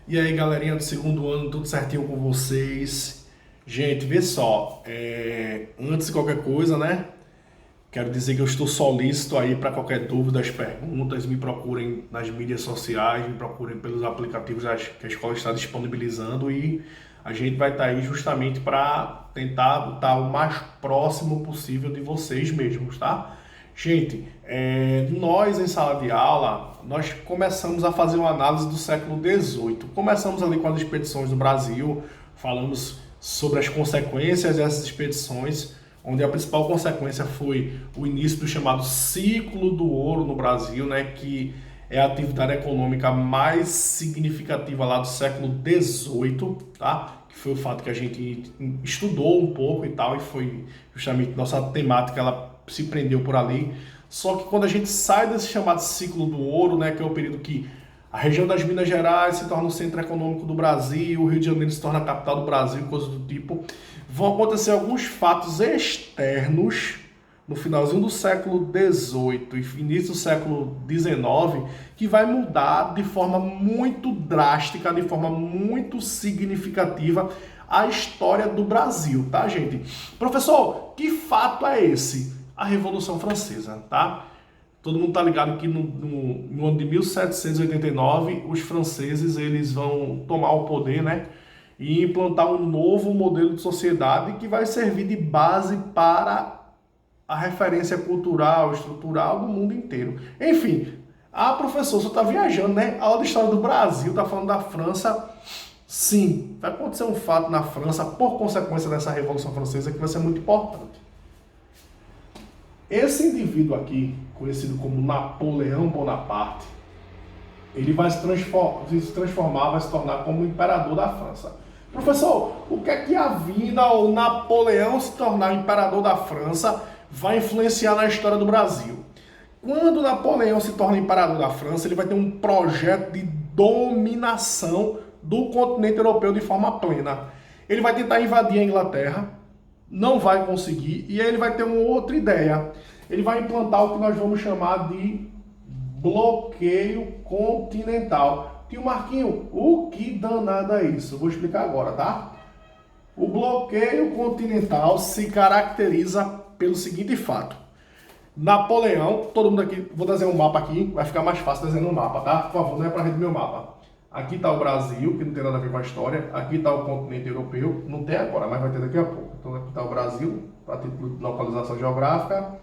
E aí, galerinha do segundo ano, tudo certinho com vocês? Gente, vê só, antes de qualquer coisa, né? Quero dizer que eu estou solícito aí para qualquer dúvida, perguntas, me procurem nas mídias sociais, me procurem pelos aplicativos que a escola está disponibilizando e a gente vai estar aí justamente para tentar estar o mais próximo possível de vocês mesmos, tá? Gente, nós em sala de aula, nós começamos a fazer uma análise do século XVIII. Começamos ali com as expedições do Brasil, falamos sobre as consequências dessas expedições, onde a principal consequência foi o início do chamado ciclo do ouro no Brasil, né, que é a atividade econômica mais significativa lá do século XVIII, tá? Que foi o fato que a gente estudou um pouco e tal, e foi justamente nossa temática, ela se prendeu por ali. Só que quando a gente sai desse chamado ciclo do ouro, né, que é o período que a região das Minas Gerais se torna o centro econômico do Brasil, o Rio de Janeiro se torna a capital do Brasil, coisas do tipo, vão acontecer alguns fatos externos no finalzinho do século XVIII e início do século XIX que vai mudar de forma muito drástica, de forma muito significativa a história do Brasil, tá, gente? Professor, que fato é esse? A Revolução Francesa, tá? Todo mundo tá ligado que no ano de 1789 os franceses eles vão tomar o poder, né? E implantar um novo modelo de sociedade que vai servir de base para a referência cultural, estrutural do mundo inteiro. Enfim, professor, você está viajando, né? A aula de história do Brasil está falando da França. Sim, vai acontecer um fato na França por consequência dessa Revolução Francesa que vai ser muito importante. Esse indivíduo aqui, conhecido como Napoleão Bonaparte, ele vai se transformar, vai se tornar como o imperador da França. Professor, o que é que a vinda ao Napoleão se tornar imperador da França vai influenciar na história do Brasil? Quando Napoleão se torna imperador da França, ele vai ter um projeto de dominação do continente europeu de forma plena. Ele vai tentar invadir a Inglaterra, não vai conseguir, e aí ele vai ter uma outra ideia. Ele vai implantar o que nós vamos chamar de bloqueio continental. Tio Marquinho, o que danado é isso? Vou explicar agora, tá? O bloqueio continental se caracteriza pelo seguinte fato. Napoleão, todo mundo aqui, vou desenhar um mapa aqui, vai ficar mais fácil desenhando um mapa, tá? Por favor, não é para rede meu mapa. Aqui está o Brasil, que não tem nada a ver com a história. Aqui está o continente europeu, não tem agora, mas vai ter daqui a pouco. Então aqui está o Brasil, para título de localização geográfica.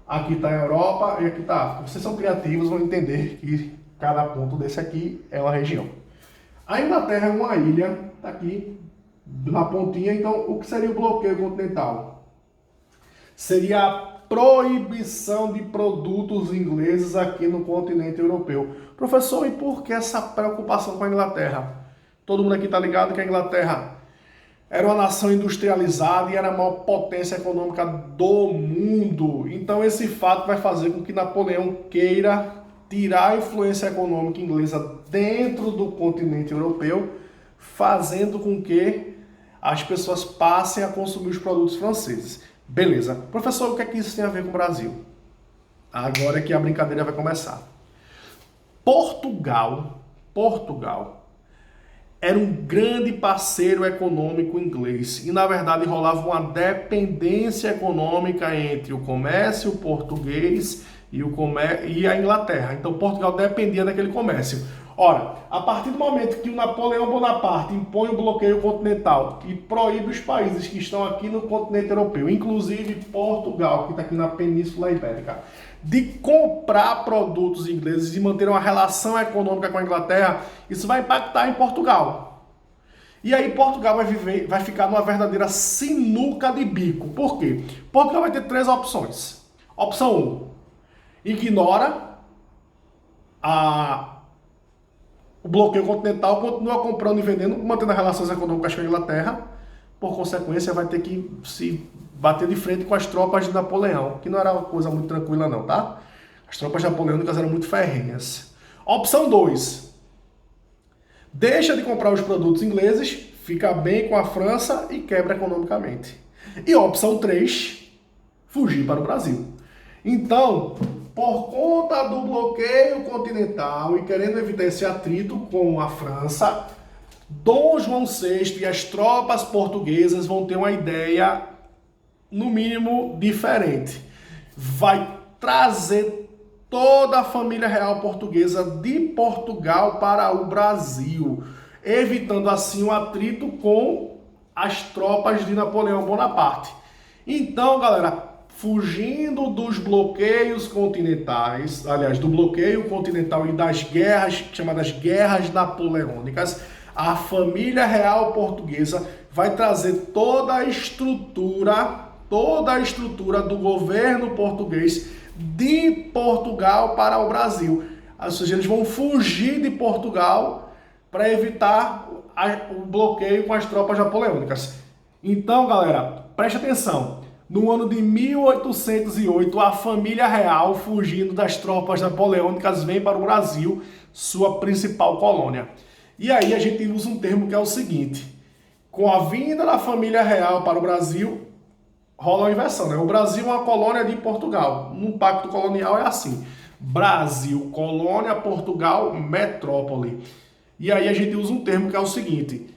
Aqui está a Europa e aqui está a África. Vocês são criativos, vão entender que cada ponto desse aqui é uma região. A Inglaterra é uma ilha, está aqui na pontinha, então o que seria o bloqueio continental? Seria a proibição de produtos ingleses aqui no continente europeu. Professor, e por que essa preocupação com a Inglaterra? Todo mundo aqui está ligado que a Inglaterra era uma nação industrializada e era a maior potência econômica do mundo. Então esse fato vai fazer com que Napoleão queira tirar a influência econômica inglesa dentro do continente europeu, fazendo com que as pessoas passem a consumir os produtos franceses. Beleza. Professor, o que é que isso tem a ver com o Brasil? Agora é que a brincadeira vai começar. Portugal era um grande parceiro econômico inglês e, na verdade, rolava uma dependência econômica entre o comércio português e a Inglaterra. Então, Portugal dependia daquele comércio. Ora, a partir do momento que o Napoleão Bonaparte impõe o bloqueio continental e proíbe os países que estão aqui no continente europeu, inclusive Portugal, que está aqui na Península Ibérica, de comprar produtos ingleses e manter uma relação econômica com a Inglaterra, isso vai impactar em Portugal. E aí Portugal vai ficar numa verdadeira sinuca de bico. Por quê? Portugal vai ter três opções. Opção 1, ignora o bloqueio continental, continua comprando e vendendo, mantendo as relações econômicas com a Inglaterra, por consequência vai ter que se bater de frente com as tropas de Napoleão, que não era uma coisa muito tranquila não, tá? As tropas napoleônicas eram muito ferrenhas. Opção 2, deixa de comprar os produtos ingleses, fica bem com a França e quebra economicamente. E opção 3, fugir para o Brasil. Então, por conta do bloqueio continental e querendo evitar esse atrito com a França, Dom João VI e as tropas portuguesas vão ter uma ideia, no mínimo, diferente. Vai trazer toda a família real portuguesa de Portugal para o Brasil, evitando assim um atrito com as tropas de Napoleão Bonaparte. Então, galera, fugindo dos bloqueios continentais, aliás, do bloqueio continental e das guerras, chamadas guerras napoleônicas, a família real portuguesa vai trazer toda a estrutura do governo português de Portugal para o Brasil. Ou seja, eles vão fugir de Portugal para evitar o bloqueio com as tropas napoleônicas. Então, galera, preste atenção. No ano de 1808, a família real, fugindo das tropas napoleônicas, vem para o Brasil, sua principal colônia. E aí a gente usa um termo que é o seguinte: com a vinda da família real para o Brasil, rola uma inversão, né? O Brasil é uma colônia de Portugal. Num pacto colonial é assim: Brasil, colônia, Portugal, metrópole. E aí a gente usa um termo que é o seguinte: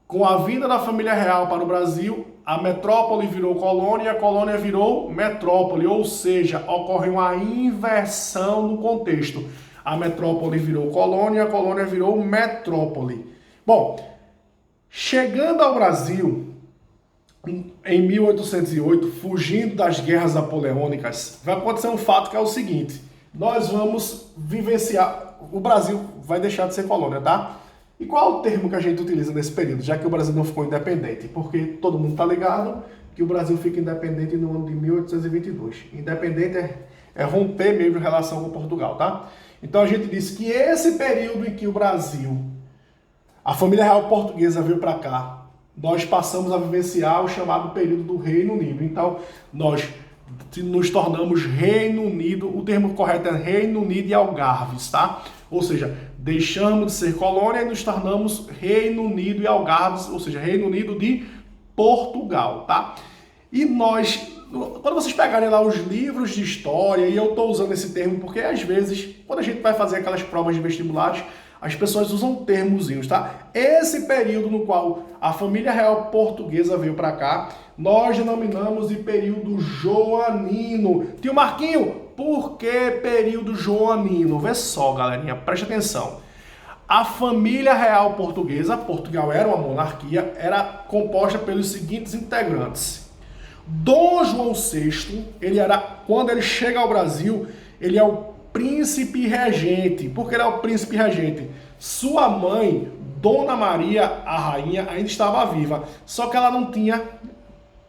com a vinda da família real para o Brasil, a metrópole virou colônia e a colônia virou metrópole, ou seja, ocorre uma inversão no contexto. A metrópole virou colônia e a colônia virou metrópole. Bom, chegando ao Brasil, em 1808, fugindo das guerras napoleônicas, vai acontecer um fato que é o seguinte: nós vamos vivenciar, o Brasil vai deixar de ser colônia, tá? E qual é o termo que a gente utiliza nesse período, já que o Brasil não ficou independente? Porque todo mundo está ligado que o Brasil fica independente no ano de 1822. Independente é romper mesmo a relação com Portugal, tá? Então a gente disse que esse período em que o Brasil, a família real portuguesa veio para cá, nós passamos a vivenciar o chamado período do Reino Unido. Então nós nos tornamos Reino Unido, o termo correto é Reino Unido e Algarves, tá? Ou seja, deixamos de ser colônia e nos tornamos Reino Unido e Algarves, ou seja, Reino Unido de Portugal, tá? E nós, quando vocês pegarem lá os livros de história, e eu estou usando esse termo porque às vezes, quando a gente vai fazer aquelas provas de vestibulares, as pessoas usam termozinhos, tá? Esse período no qual a família real portuguesa veio para cá, nós denominamos de período joanino. Tio Marquinho, por que período joanino? Vê só, galerinha, preste atenção. A família real portuguesa, Portugal era uma monarquia, era composta pelos seguintes integrantes. Dom João VI, quando ele chega ao Brasil, ele é o príncipe regente. Por que ele é o príncipe regente? Sua mãe, Dona Maria, a rainha, ainda estava viva, só que ela não tinha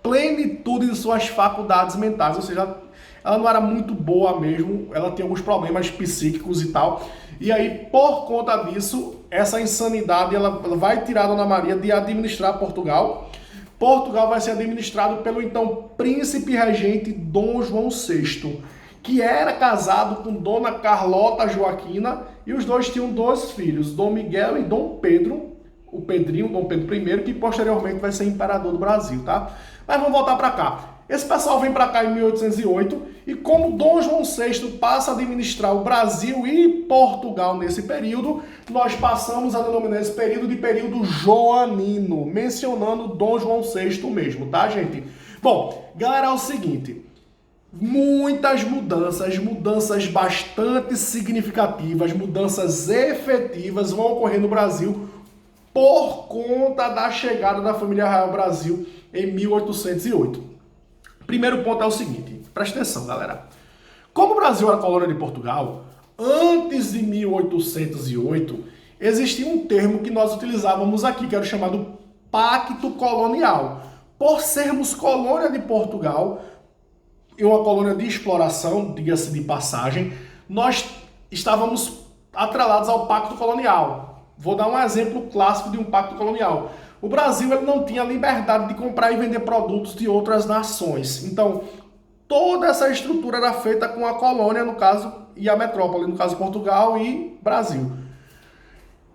plenitude de suas faculdades mentais, ou seja, ela não era muito boa mesmo, ela tinha alguns problemas psíquicos e tal. E aí, por conta disso, essa insanidade, ela vai tirar a Dona Maria de administrar Portugal. Portugal vai ser administrado pelo então príncipe regente Dom João VI, que era casado com Dona Carlota Joaquina, e os dois tinham dois filhos, Dom Miguel e Dom Pedro, o Pedrinho, Dom Pedro I, que posteriormente vai ser imperador do Brasil, tá? Mas vamos voltar para cá. Esse pessoal vem para cá em 1808, e como Dom João VI passa a administrar o Brasil e Portugal nesse período, nós passamos a denominar esse período de período joanino, mencionando Dom João VI mesmo, tá, gente? Bom, galera, é o seguinte: muitas mudanças bastante significativas, mudanças efetivas vão ocorrer no Brasil por conta da chegada da família real ao Brasil em 1808. Primeiro ponto é o seguinte, presta atenção, galera. Como o Brasil era colônia de Portugal, antes de 1808, existia um termo que nós utilizávamos aqui, que era o chamado Pacto Colonial. Por sermos colônia de Portugal, e uma colônia de exploração, diga-se de passagem, nós estávamos atrelados ao Pacto Colonial. Vou dar um exemplo clássico de um Pacto Colonial. O Brasil ele não tinha liberdade de comprar e vender produtos de outras nações. Então, toda essa estrutura era feita com a colônia, no caso, e a metrópole, no caso Portugal e Brasil.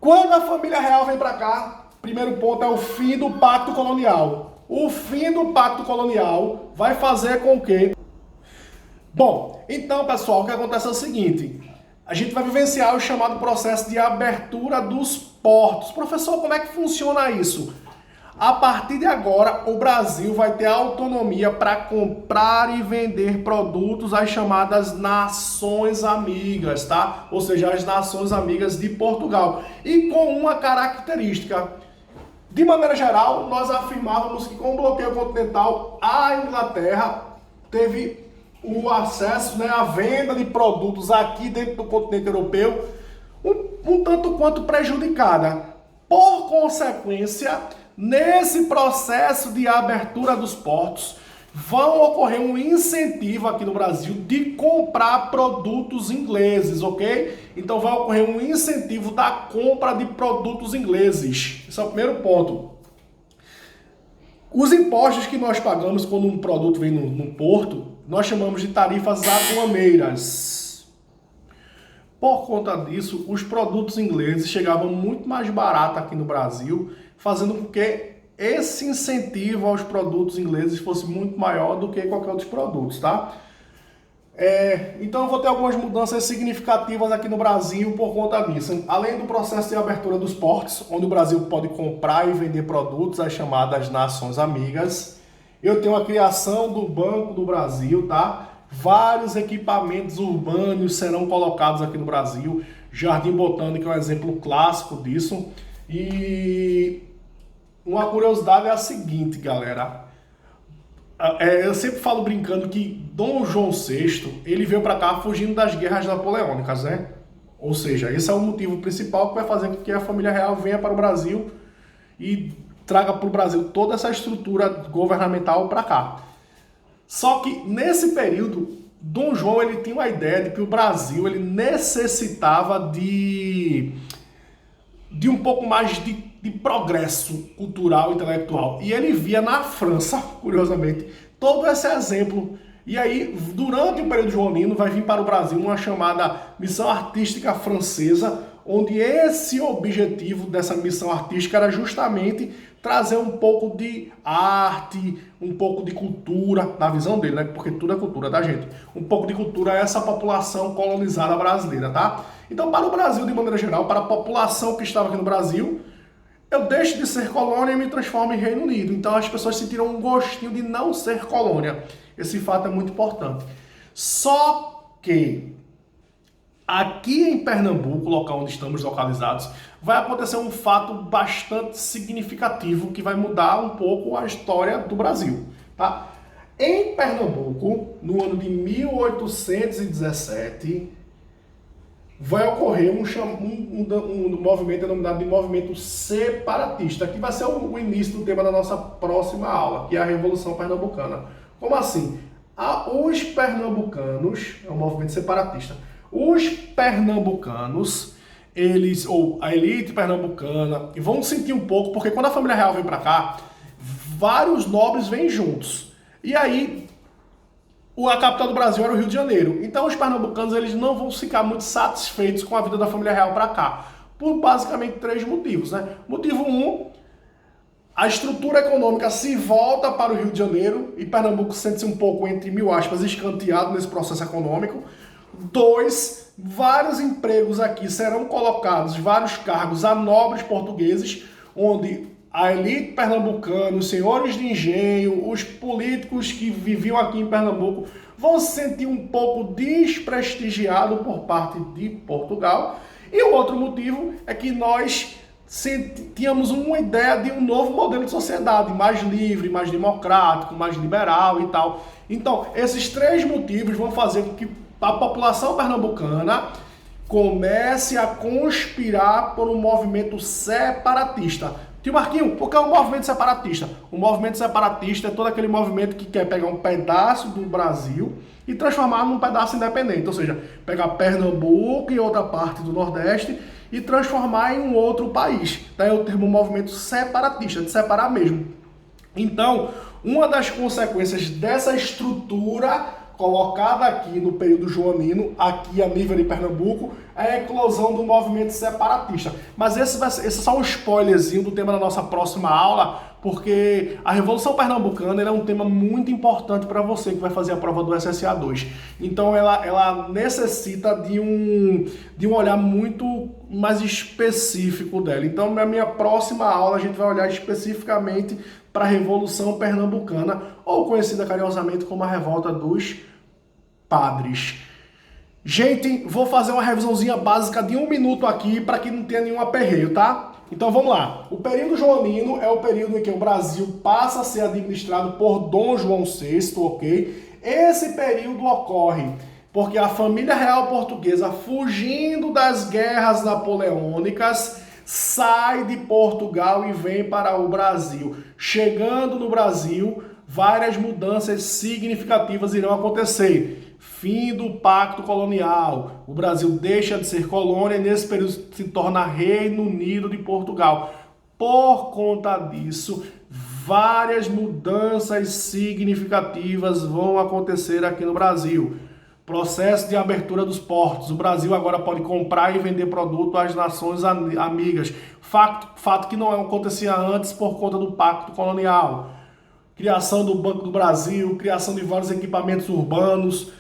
Quando a família real vem para cá, primeiro ponto é o fim do Pacto Colonial. O fim do Pacto Colonial vai fazer com que Bom, então, pessoal, o que acontece é o seguinte: a gente vai vivenciar o chamado processo de abertura dos portos. Professor, como é que funciona isso? A partir de agora, o Brasil vai ter autonomia para comprar e vender produtos às chamadas nações amigas, tá? Ou seja, as nações amigas de Portugal. E com uma característica. De maneira geral, nós afirmávamos que com o bloqueio continental, a Inglaterra teve o acesso, né, à venda de produtos aqui dentro do continente europeu um tanto quanto prejudicada. Por consequência, nesse processo de abertura dos portos, vão ocorrer um incentivo aqui no Brasil de comprar produtos ingleses, ok? Então vai ocorrer um incentivo da compra de produtos ingleses. Esse é o primeiro ponto. Os impostos que nós pagamos quando um produto vem no porto, nós chamamos de tarifas aduaneiras. Por conta disso, os produtos ingleses chegavam muito mais barato aqui no Brasil, fazendo com que esse incentivo aos produtos ingleses fosse muito maior do que qualquer outro produto, tá? Então eu vou ter algumas mudanças significativas aqui no Brasil por conta disso. Além do processo de abertura dos portos, onde o Brasil pode comprar e vender produtos, as chamadas nações amigas, eu tenho a criação do Banco do Brasil, tá? Vários equipamentos urbanos serão colocados aqui no Brasil. Jardim Botânico é um exemplo clássico disso. E uma curiosidade é a seguinte, galera. Eu sempre falo brincando que Dom João VI, ele veio para cá fugindo das guerras napoleônicas, né? Ou seja, esse é o motivo principal que vai fazer com que a família real venha para o Brasil e traga para o Brasil toda essa estrutura governamental para cá. Só que nesse período, Dom João ele tinha uma ideia de que o Brasil ele necessitava de um pouco mais de progresso cultural e intelectual. E ele via na França, curiosamente, todo esse exemplo. E aí, durante o período joanino, vai vir para o Brasil uma chamada Missão Artística Francesa, onde esse objetivo dessa missão artística era justamente trazer um pouco de arte, um pouco de cultura, na visão dele, né? Porque tudo é cultura, tá, gente? Um pouco de cultura a essa população colonizada brasileira, tá? Então, para o Brasil, de maneira geral, para a população que estava aqui no Brasil, eu deixo de ser colônia e me transformo em Reino Unido. Então, as pessoas sentiram um gostinho de não ser colônia. Esse fato é muito importante. Só que aqui em Pernambuco, local onde estamos localizados, vai acontecer um fato bastante significativo que vai mudar um pouco a história do Brasil, tá? Em Pernambuco, no ano de 1817, vai ocorrer um movimento denominado de movimento separatista, que vai ser o início do tema da nossa próxima aula, que é a Revolução Pernambucana. Como assim? Os pernambucanos, é um movimento separatista, os pernambucanos, ou a elite pernambucana, vão sentir um pouco, porque quando a família real vem para cá, vários nobres vêm juntos. E aí, a capital do Brasil era o Rio de Janeiro. Então os pernambucanos eles não vão ficar muito satisfeitos com a vida da família real para cá, por basicamente 3 motivos, né? Motivo 1, a estrutura econômica se volta para o Rio de Janeiro e Pernambuco sente-se um pouco, entre mil aspas, escanteado nesse processo econômico. 2, vários empregos aqui serão colocados, vários cargos a nobres portugueses, onde a elite pernambucana, os senhores de engenho, os políticos que viviam aqui em Pernambuco vão se sentir um pouco desprestigiados por parte de Portugal. E o outro motivo é que nós tínhamos uma ideia de um novo modelo de sociedade, mais livre, mais democrático, mais liberal e tal. Então, esses 3 motivos vão fazer com que a população pernambucana comece a conspirar por um movimento separatista. Tio Marquinho, por que é um movimento separatista? O movimento separatista é todo aquele movimento que quer pegar um pedaço do Brasil e transformar num pedaço independente, ou seja, pegar Pernambuco e outra parte do Nordeste e transformar em um outro país. Daí o termo movimento separatista, de separar mesmo. Então, uma das consequências dessa estrutura colocada aqui no período joanino, aqui a nível de Pernambuco, é a eclosão do movimento separatista. Mas esse é só um spoilerzinho do tema da nossa próxima aula, porque a Revolução Pernambucana é um tema muito importante para você que vai fazer a prova do SSA 2. Então ela necessita de um olhar muito mais específico dela. Então na minha próxima aula a gente vai olhar especificamente para a Revolução Pernambucana, ou conhecida carinhosamente como a Revolta dos Padres. Gente, vou fazer uma revisãozinha básica de 1 minuto aqui para que não tenha nenhum aperreio, tá? Então vamos lá. O período joanino é o período em que o Brasil passa a ser administrado por Dom João VI, ok? Esse período ocorre porque a família real portuguesa, fugindo das guerras napoleônicas, sai de Portugal e vem para o Brasil. Chegando no Brasil, várias mudanças significativas irão acontecer. Fim do Pacto Colonial. O Brasil deixa de ser colônia e nesse período se torna Reino Unido de Portugal. Por conta disso, várias mudanças significativas vão acontecer aqui no Brasil. Processo de abertura dos portos. O Brasil agora pode comprar e vender produto às nações amigas. Fato que não acontecia antes por conta do Pacto Colonial. Criação do Banco do Brasil, criação de vários equipamentos urbanos.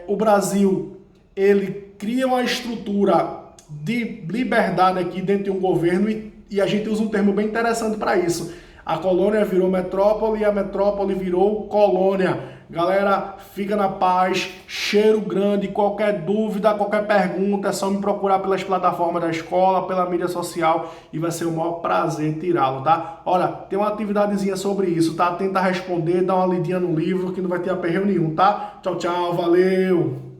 O Brasil, ele cria uma estrutura de liberdade aqui dentro de um governo e a gente usa um termo bem interessante para isso. A colônia virou metrópole e a metrópole virou colônia. Galera, fica na paz, cheiro grande, qualquer dúvida, qualquer pergunta, é só me procurar pelas plataformas da escola, pela mídia social e vai ser o maior prazer tirá-lo, tá? Olha, tem uma atividadezinha sobre isso, tá? Tenta responder, dá uma lidinha no livro que não vai ter aperreio nenhum, tá? Tchau, tchau, valeu!